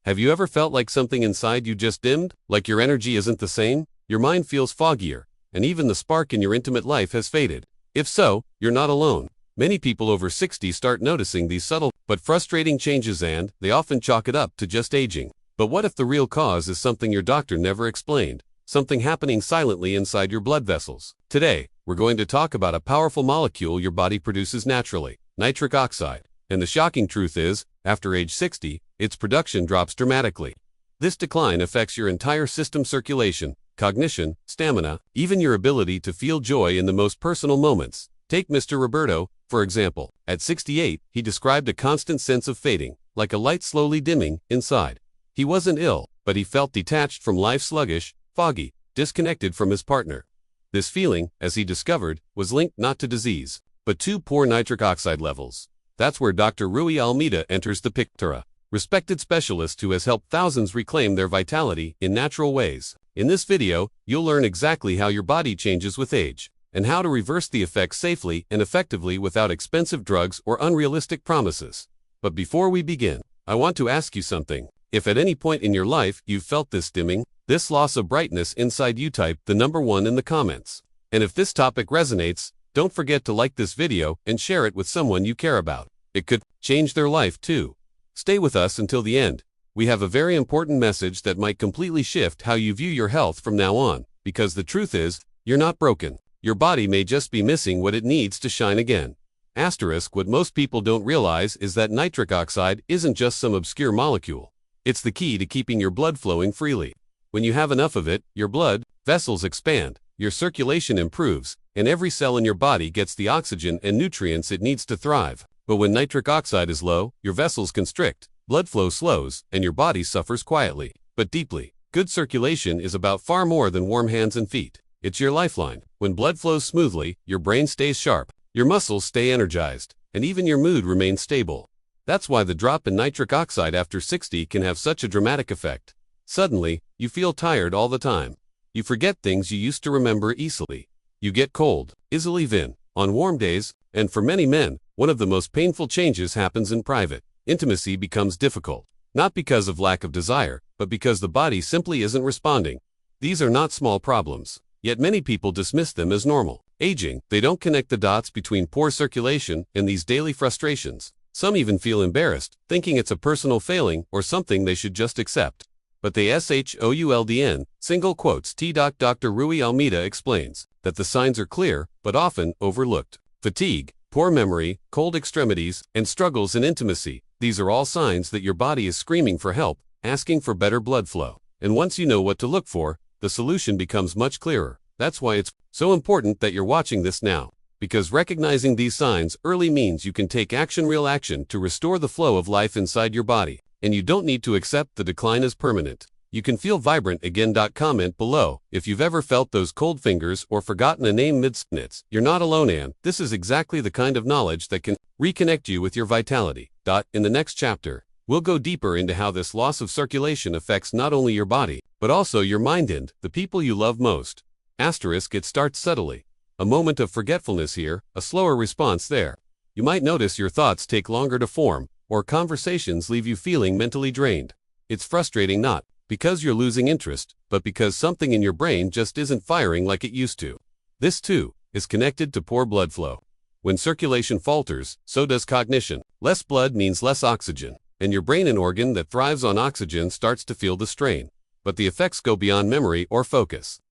Have you ever felt like something inside you just dimmed? Like your energy isn't the same? Your mind feels foggier, and even the spark in your intimate life has faded? If so, you're not alone. Many people over 60 start noticing these subtle but frustrating changes, and they often chalk it up to just aging. But what if the real cause is something your doctor never explained? Something happening silently inside your blood vessels. Today, we're going to talk about a powerful molecule your body produces naturally, nitric oxide. And the shocking truth is, after age 60, its production drops dramatically. This decline affects your entire system's circulation, cognition, stamina, even your ability to feel joy in the most personal moments. Take Mr. Roberto, for example. At 68, he described a constant sense of fading, like a light slowly dimming, inside. He wasn't ill, but he felt detached from life, sluggish, foggy, disconnected from his partner. This feeling, as he discovered, was linked not to disease, but to poor nitric oxide levels. That's where Dr. Rui Almeida enters the picture, a respected specialist who has helped thousands reclaim their vitality in natural ways. In this video, you'll learn exactly how your body changes with age, and how to reverse the effects safely and effectively without expensive drugs or unrealistic promises. But before we begin, I want to ask you something. If at any point in your life you've felt this dimming, this loss of brightness inside you, type the number 1 in the comments. And if this topic resonates, don't forget to like this video and share it with someone you care about. It could change their life too. Stay with us until the end. We have a very important message that might completely shift how you view your health from now on, because the truth is, you're not broken. Your body may just be missing what it needs to shine again. Asterisk, what most people don't realize is that nitric oxide isn't just some obscure molecule. It's the key to keeping your blood flowing freely. When you have enough of it, your blood vessels expand, your circulation improves, and every cell in your body gets the oxygen and nutrients it needs to thrive. But when nitric oxide is low, your vessels constrict, blood flow slows, and your body suffers quietly, but deeply. Good circulation is about far more than warm hands and feet. It's your lifeline. When blood flows smoothly, your brain stays sharp, your muscles stay energized, and even your mood remains stable. That's why the drop in nitric oxide after 60 can have such a dramatic effect. Suddenly, you feel tired all the time. You forget things you used to remember easily. You get cold, easily even on warm days, and for many men, one of the most painful changes happens in private. Intimacy becomes difficult, not because of lack of desire, but because the body simply isn't responding. These are not small problems, yet many people dismiss them as normal. Aging, they don't connect the dots between poor circulation and these daily frustrations. Some even feel embarrassed, thinking it's a personal failing or something they should just accept. But the SHOULDN, single quotes T. Dr. Rui Almeida explains that the signs are clear, but often overlooked. Fatigue, poor memory, cold extremities, and struggles in intimacy. These are all signs that your body is screaming for help, asking for better blood flow. And once you know what to look for, the solution becomes much clearer. That's why it's so important that you're watching this now. Because recognizing these signs early means you can take real action to restore the flow of life inside your body. And you don't need to accept the decline as permanent. You can feel vibrant again. Comment below if you've ever felt those cold fingers or forgotten a name mid-sentence. You're not alone, and this is exactly the kind of knowledge that can reconnect you with your vitality. In the next chapter, we'll go deeper into how this loss of circulation affects not only your body, but also your mind and the people you love most. Asterisk, it starts subtly. A moment of forgetfulness here, a slower response there. You might notice your thoughts take longer to form, or conversations leave you feeling mentally drained. It's frustrating not because you're losing interest, but because something in your brain just isn't firing like it used to. This too is connected to poor blood flow. When circulation falters, so does cognition. Less blood means less oxygen, and your brain, an organ that thrives on oxygen, starts to feel the strain. But the effects go beyond memory or focus.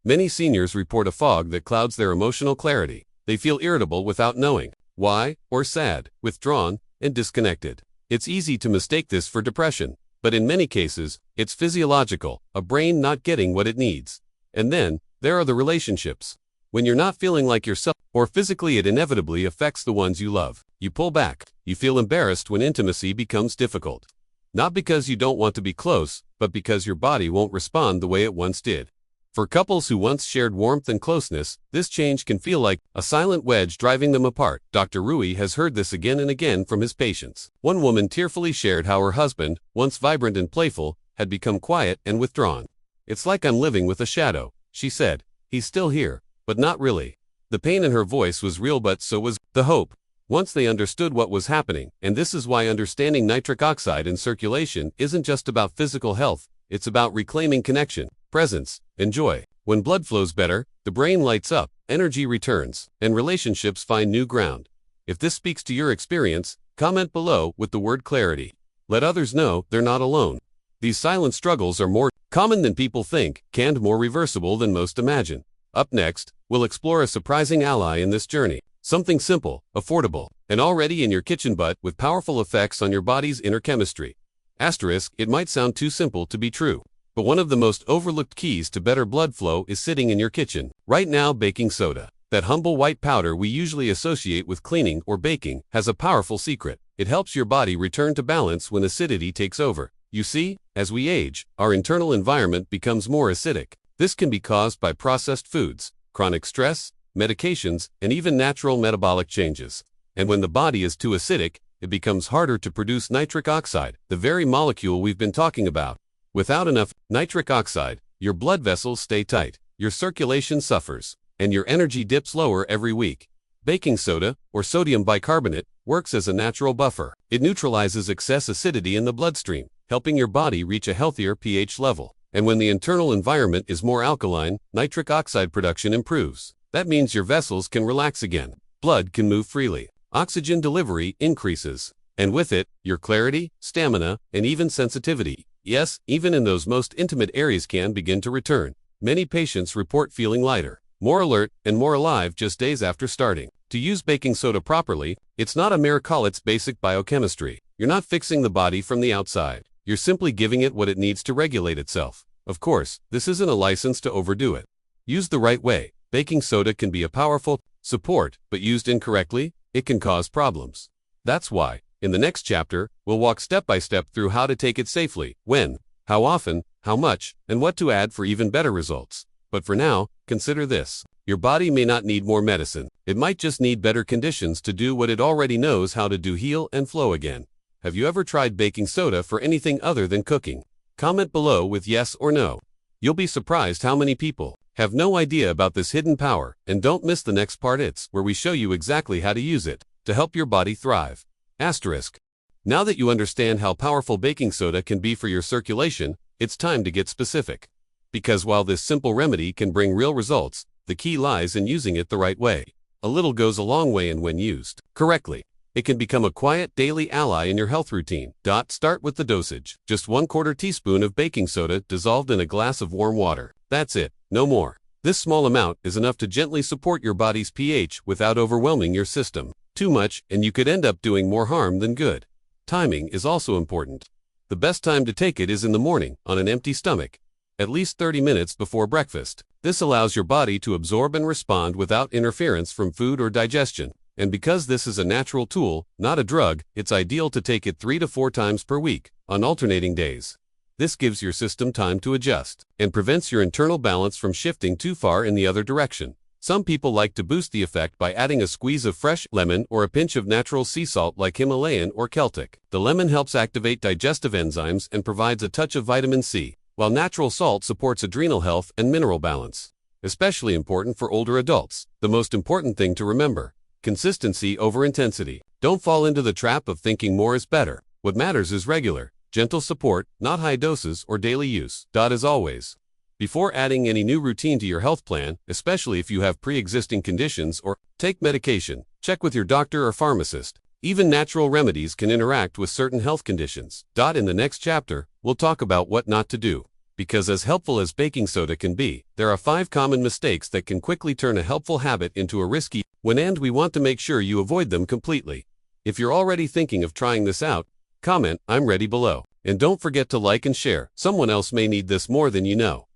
Many seniors report a fog that clouds their emotional clarity. They feel irritable without knowing why, or sad, withdrawn, and disconnected. It's easy to mistake this for depression, but in many cases, it's physiological, a brain not getting what it needs. And then, there are the relationships. When you're not feeling like yourself, or physically, it inevitably affects the ones you love. You pull back. You feel embarrassed when intimacy becomes difficult. Not because you don't want to be close, but because your body won't respond the way it once did. For couples who once shared warmth and closeness, this change can feel like a silent wedge driving them apart. Dr. Rui has heard this again and again from his patients. One woman tearfully shared how her husband, once vibrant and playful, had become quiet and withdrawn. "It's like I'm living with a shadow," she said. "He's still here, but not really." The pain in her voice was real, but so was the hope. once they understood what was happening. And this is why understanding nitric oxide in circulation isn't just about physical health, it's about reclaiming connection, presence, and joy. When blood flows better, the brain lights up, energy returns, and relationships find new ground. If this speaks to your experience, comment below with the word clarity. Let others know they're not alone. These silent struggles are more common than people think, and more reversible than most imagine. Up next, we'll explore a surprising ally in this journey. Something simple, affordable, and already in your kitchen but with powerful effects on your body's inner chemistry. Asterisk, it might sound too simple to be true, but one of the most overlooked keys to better blood flow is sitting in your kitchen. Right now, baking soda, that humble white powder we usually associate with cleaning or baking, has a powerful secret. It helps your body return to balance when acidity takes over. You see, as we age, our internal environment becomes more acidic. This can be caused by processed foods, chronic stress, medications, and even natural metabolic changes. And when the body is too acidic, it becomes harder to produce nitric oxide, the very molecule we've been talking about. Without enough nitric oxide, your blood vessels stay tight, your circulation suffers, and your energy dips lower every week. Baking soda, or sodium bicarbonate, works as a natural buffer. It neutralizes excess acidity in the bloodstream, helping your body reach a healthier pH level. And when the internal environment is more alkaline, nitric oxide production improves. That means your vessels can relax again, blood can move freely, oxygen delivery increases, and with it, your clarity, stamina, and even sensitivity, yes, even in those most intimate areas, can begin to return. Many patients report feeling lighter, more alert, and more alive just days after starting. To use baking soda properly, it's not a miracle, it's basic biochemistry. You're not fixing the body from the outside. You're simply giving it what it needs to regulate itself. Of course, this isn't a license to overdo it. Used the right way, baking soda can be a powerful support, but used incorrectly, it can cause problems. That's why, in the next chapter, we'll walk step by step through how to take it safely, when, how often, how much, and what to add for even better results. But for now, consider this. Your body may not need more medicine. It might just need better conditions to do what it already knows how to do: heal and flow again. Have you ever tried baking soda for anything other than cooking? Comment below with yes or no. You'll be surprised how many people have no idea about this hidden power. And don't miss the next part, it's where we show you exactly how to use it to help your body thrive. Asterisk. Now that you understand how powerful baking soda can be for your circulation, it's time to get specific. Because while this simple remedy can bring real results, the key lies in using it the right way. A little goes a long way, and when used correctly, it can become a quiet daily ally in your health routine. Start with the dosage. Just 1/4 teaspoon of baking soda dissolved in a glass of warm water. That's it, no more. This small amount is enough to gently support your body's pH without overwhelming your system. Too much, and you could end up doing more harm than good. Timing is also important. The best time to take it is in the morning, on an empty stomach, at least 30 minutes before breakfast. This allows your body to absorb and respond without interference from food or digestion. And because this is a natural tool, not a drug, it's ideal to take it 3 to 4 times per week, on alternating days. This gives your system time to adjust, and prevents your internal balance from shifting too far in the other direction. Some people like to boost the effect by adding a squeeze of fresh lemon or a pinch of natural sea salt like Himalayan or Celtic. The lemon helps activate digestive enzymes and provides a touch of vitamin C, while natural salt supports adrenal health and mineral balance. Especially important for older adults. The most important thing to remember: consistency over intensity. Don't fall into the trap of thinking more is better. What matters is regular, gentle support, not high doses or daily use. As always, before adding any new routine to your health plan, especially if you have pre-existing conditions or take medication, check with your doctor or pharmacist. Even natural remedies can interact with certain health conditions. In the next chapter, we'll talk about what not to do. Because as helpful as baking soda can be, there are 5 common mistakes that can quickly turn a helpful habit into a risky one, and we want to make sure you avoid them completely. If you're already thinking of trying this out, comment "I'm ready" below. And don't forget to like and share. Someone else may need this more than you know.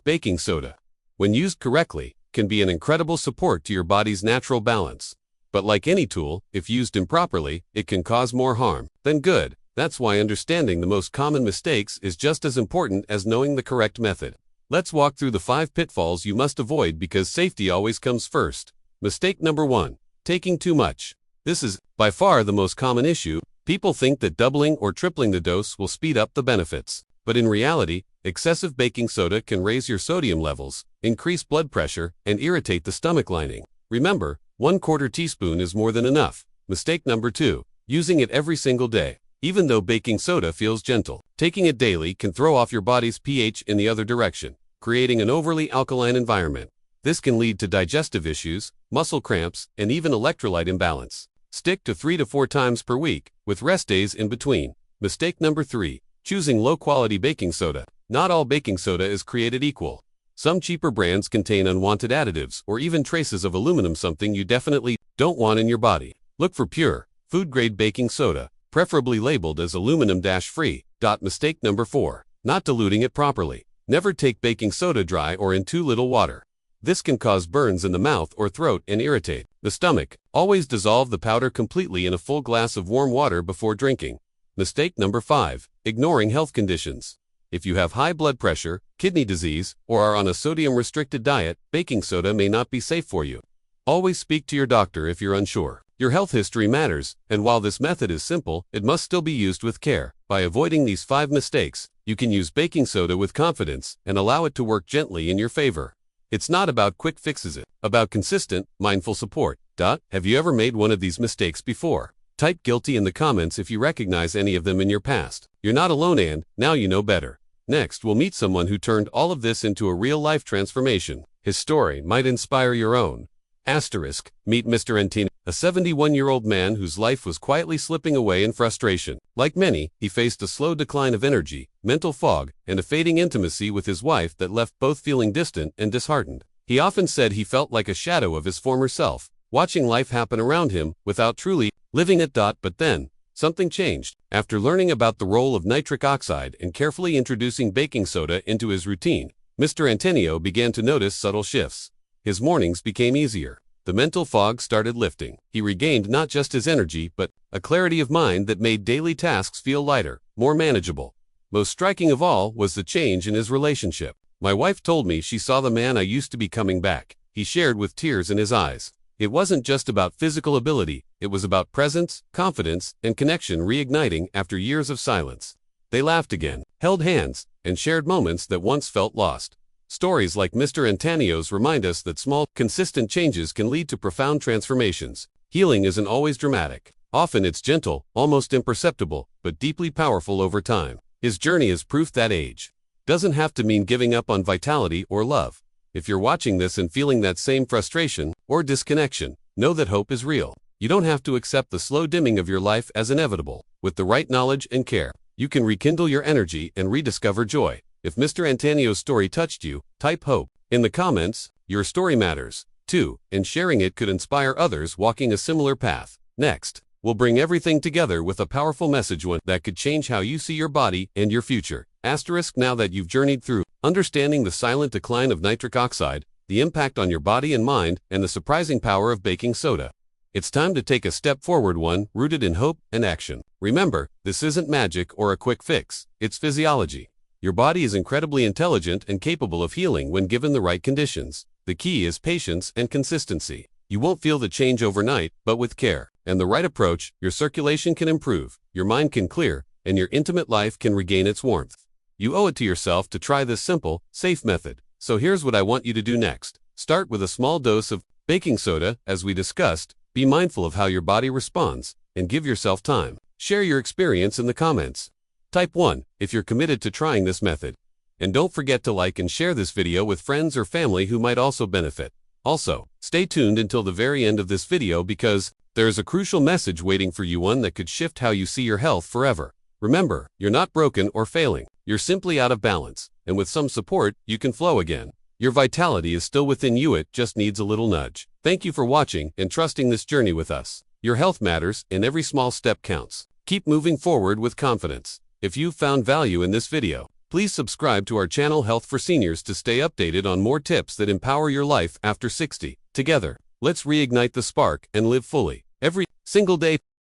Baking soda, when used correctly, can be an incredible support to your body's natural balance. But like any tool, if used improperly, it can cause more harm than good. That's why understanding the most common mistakes is just as important as knowing the correct method. Let's walk through the 5 pitfalls you must avoid, because safety always comes first. Mistake number 1. Taking too much. This is, by far, the most common issue. People think that doubling or tripling the dose will speed up the benefits. But in reality, excessive baking soda can raise your sodium levels, increase blood pressure, and irritate the stomach lining. Remember, 1/4 teaspoon is more than enough. Mistake number 2. Using it every single day. Even though baking soda feels gentle, taking it daily can throw off your body's pH in the other direction, creating an overly alkaline environment. This can lead to digestive issues, muscle cramps, and even electrolyte imbalance. Stick to 3 to 4 times per week, with rest days in between. Mistake number 3. Choosing low-quality baking soda. Not all baking soda is created equal. Some cheaper brands contain unwanted additives or even traces of aluminum, something you definitely don't want in your body. Look for pure, food-grade baking soda, preferably labeled as aluminum-free. Mistake number 4. Not diluting it properly. Never take baking soda dry or in too little water. This can cause burns in the mouth or throat and irritate the stomach. Always dissolve the powder completely in a full glass of warm water before drinking. Mistake number 5. Ignoring health conditions. If you have high blood pressure, kidney disease, or are on a sodium-restricted diet, baking soda may not be safe for you. Always speak to your doctor if you're unsure. Your health history matters, and while this method is simple, it must still be used with care. By avoiding these 5 mistakes, you can use baking soda with confidence and allow it to work gently in your favor. It's not about quick fixes, it's about consistent, mindful support. Have you ever made one of these mistakes before? Type guilty in the comments if you recognize any of them in your past. You're not alone, and now you know better. Next, we'll meet someone who turned all of this into a real-life transformation. His story might inspire your own. Meet Mr. Antino, a 71-year-old man whose life was quietly slipping away in frustration. Like many, he faced a slow decline of energy, mental fog, and a fading intimacy with his wife that left both feeling distant and disheartened. He often said he felt like a shadow of his former self, watching life happen around him without truly living it. But then, something changed. After learning about the role of nitric oxide and carefully introducing baking soda into his routine, Mr. Antonio began to notice subtle shifts. His mornings became easier. The mental fog started lifting. He regained not just his energy, but a clarity of mind that made daily tasks feel lighter, more manageable. Most striking of all was the change in his relationship. My wife told me she saw the man I used to be coming back, he shared with tears in his eyes. It wasn't just about physical ability, it was about presence, confidence, and connection reigniting after years of silence. They laughed again, held hands, and shared moments that once felt lost. Stories like Mr. Antonio's remind us that small, consistent changes can lead to profound transformations. Healing isn't always dramatic. Often it's gentle, almost imperceptible, but deeply powerful over time. His journey is proof that age doesn't have to mean giving up on vitality or love. If you're watching this and feeling that same frustration or disconnection, know that hope is real. You don't have to accept the slow dimming of your life as inevitable. With the right knowledge and care, you can rekindle your energy and rediscover joy. If Mr. Antonio's story touched you, type hope in the comments. Your story matters, too, and sharing it could inspire others walking a similar path. Next, we'll bring everything together with a powerful message, one that could change how you see your body and your future. Now that you've journeyed through understanding the silent decline of nitric oxide, the impact on your body and mind, and the surprising power of baking soda, it's time to take a step forward, one rooted in hope and action. Remember, this isn't magic or a quick fix, it's physiology. Your body is incredibly intelligent and capable of healing when given the right conditions. The key is patience and consistency. You won't feel the change overnight, but with care and the right approach, your circulation can improve, your mind can clear, and your intimate life can regain its warmth. You owe it to yourself to try this simple, safe method. So here's what I want you to do next. Start with a small dose of baking soda, as we discussed. Be mindful of how your body responds, and give yourself time. Share your experience in the comments. Type 1 if you're committed to trying this method. And don't forget to like and share this video with friends or family who might also benefit. Also, stay tuned until the very end of this video because there is a crucial message waiting for you, one that could shift how you see your health forever. Remember, you're not broken or failing. You're simply out of balance, and with some support, you can flow again. Your vitality is still within you, it just needs a little nudge. Thank you for watching and trusting this journey with us. Your health matters, and every small step counts. Keep moving forward with confidence. If you've found value in this video, please subscribe to our channel Health for Seniors to stay updated on more tips that empower your life after 60. Together, let's reignite the spark and live fully every single day.